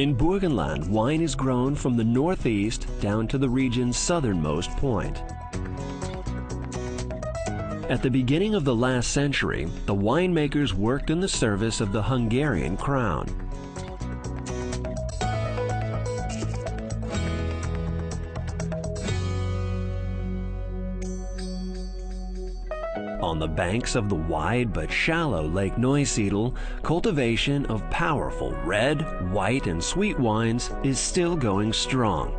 In Burgenland, wine is grown from the northeast down to the region's southernmost point. At the beginning of the last century, the winemakers worked in the service of the Hungarian crown. On the banks of the wide but shallow Lake Neusiedl, cultivation of powerful red, white, and sweet wines is still going strong.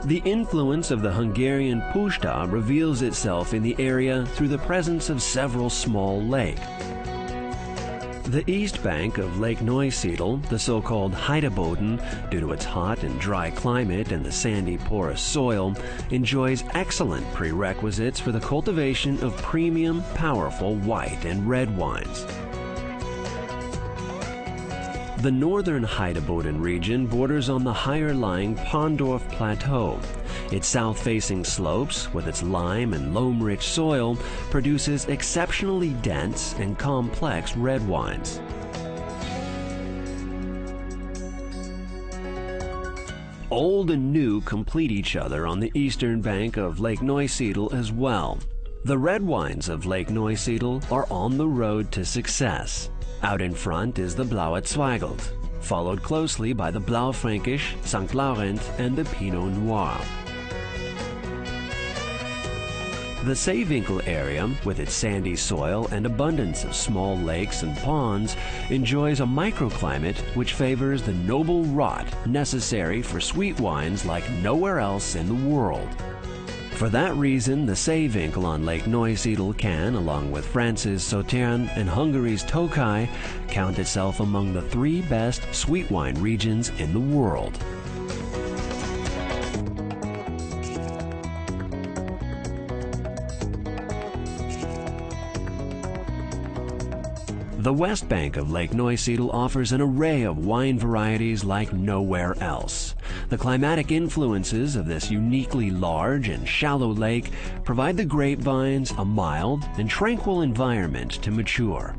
The influence of the Hungarian Puszta reveals itself in the area through the presence of several small lakes. The east bank of Lake Neusiedl, the so-called Heideboden, due to its hot and dry climate and the sandy, porous soil, enjoys excellent prerequisites for the cultivation of premium, powerful white and red wines. The northern Heideboden region borders on the higher-lying Pondorf Plateau. Its south-facing slopes, with its lime and loam-rich soil, produces exceptionally dense and complex red wines. Old and new complete each other on the eastern bank of Lake Neusiedl as well. The red wines of Lake Neusiedl are on the road to success. Out in front is the Blaue Zweigelt, followed closely by the Blaufränkisch, St. Laurent, and the Pinot Noir. The Seewinkel area, with its sandy soil and abundance of small lakes and ponds, enjoys a microclimate which favors the noble rot necessary for sweet wines like nowhere else in the world. For that reason, the Seewinkel on Lake Neusiedl can, along with France's Sauternes and Hungary's Tokaj, count itself among the 3 best sweet wine regions in the world. The west bank of Lake Neusiedl offers an array of wine varieties like nowhere else. The climatic influences of this uniquely large and shallow lake provide the grapevines a mild and tranquil environment to mature.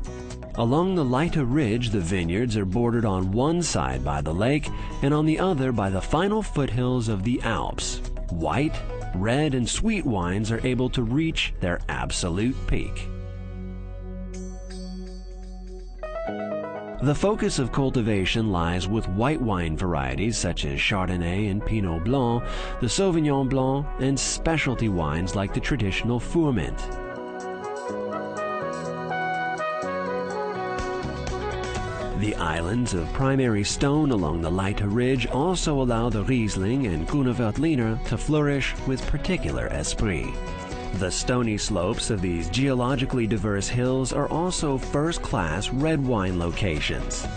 Along the Leite Ridge, the vineyards are bordered on one side by the lake and on the other by the final foothills of the Alps. White, red, and sweet wines are able to reach their absolute peak. The focus of cultivation lies with white wine varieties such as Chardonnay and Pinot Blanc, the Sauvignon Blanc, and specialty wines like the traditional Furmint. The islands of primary stone along the Leite Ridge also allow the Riesling and Grüner Veltliner to flourish with particular esprit. The stony slopes of these geologically diverse hills are also first-class red wine locations.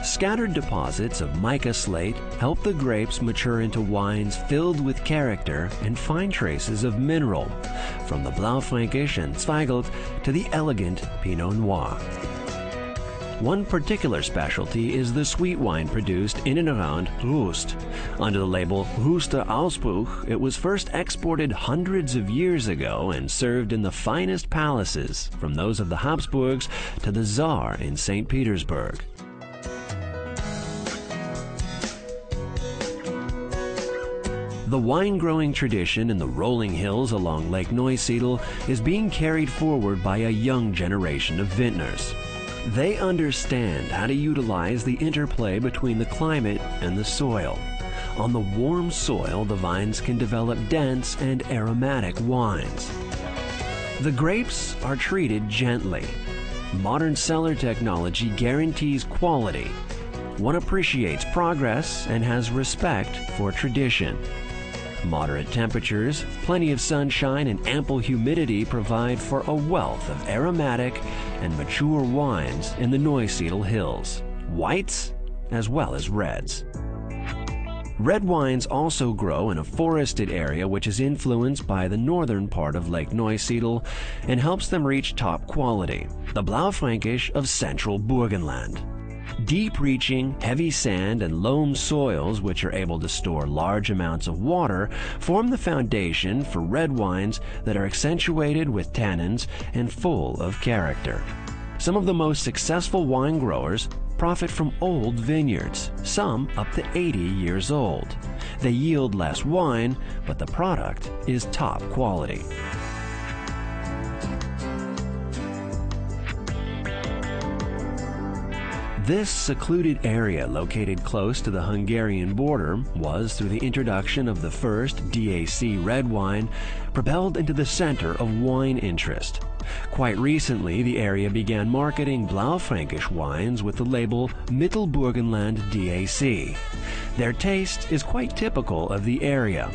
Scattered deposits of mica slate help the grapes mature into wines filled with character and fine traces of mineral, from the Blaufränkisch and Zweigelt to the elegant Pinot Noir. One particular specialty is the sweet wine produced in and around Rust. Under the label Ruster Ausbruch, it was first exported hundreds of years ago and served in the finest palaces, from those of the Habsburgs to the Tsar in St. Petersburg. The wine-growing tradition in the rolling hills along Lake Neusiedl is being carried forward by a young generation of vintners. They understand how to utilize the interplay between the climate and the soil. On the warm soil, the vines can develop dense and aromatic wines. The grapes are treated gently. Modern cellar technology guarantees quality. One appreciates progress and has respect for tradition. Moderate temperatures, plenty of sunshine, and ample humidity provide for a wealth of aromatic and mature wines in the Neusiedl Hills, whites as well as reds. Red wines also grow in a forested area which is influenced by the northern part of Lake Neusiedl and helps them reach top quality, the Blaufränkisch of central Burgenland. Deep-reaching, heavy sand and loam soils which are able to store large amounts of water form the foundation for red wines that are accentuated with tannins and full of character. Some of the most successful wine growers profit from old vineyards, some up to 80 years old. They yield less wine, but the product is top quality. This secluded area located close to the Hungarian border was, through the introduction of the first DAC red wine, propelled into the center of wine interest. Quite recently, the area began marketing Blaufränkisch wines with the label Mittelburgenland DAC. Their taste is quite typical of the area.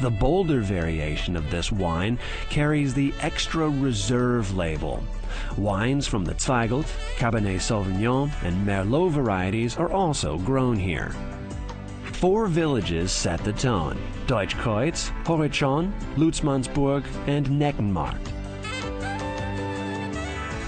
The bolder variation of this wine carries the Extra Reserve label. Wines from the Zweigelt, Cabernet Sauvignon, and Merlot varieties are also grown here. 4 villages set the tone: Deutschkreuz, Horizon, Lutzmannsburg, and Neckenmarkt.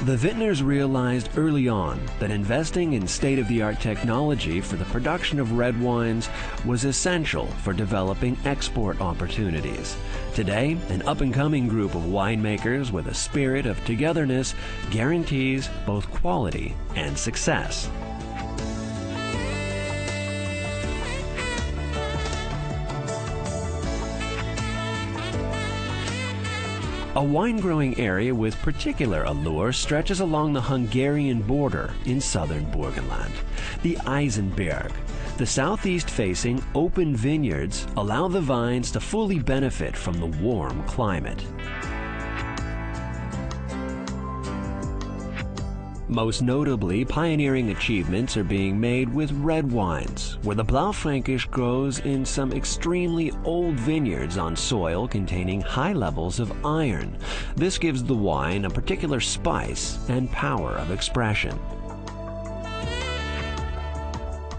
The vintners realized early on that investing in state-of-the-art technology for the production of red wines was essential for developing export opportunities. Today, an up-and-coming group of winemakers with a spirit of togetherness guarantees both quality and success. A wine-growing area with particular allure stretches along the Hungarian border in southern Burgenland, the Eisenberg. The southeast-facing open vineyards allow the vines to fully benefit from the warm climate. Most notably, pioneering achievements are being made with red wines, where the Blaufränkisch grows in some extremely old vineyards on soil containing high levels of iron. This gives the wine a particular spice and power of expression.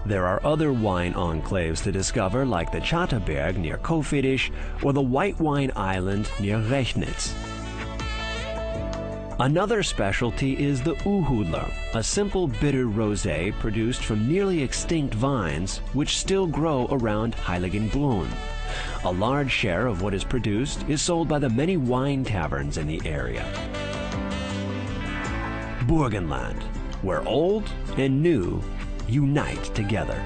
There are other wine enclaves to discover, like the Chatterberg near Kofidich or the White Wine Island near Rechnitz. Another specialty is the Uhudler, a simple bitter rosé produced from nearly extinct vines which still grow around Heiligenbrunn. A large share of what is produced is sold by the many wine taverns in the area. Burgenland, where old and new unite together.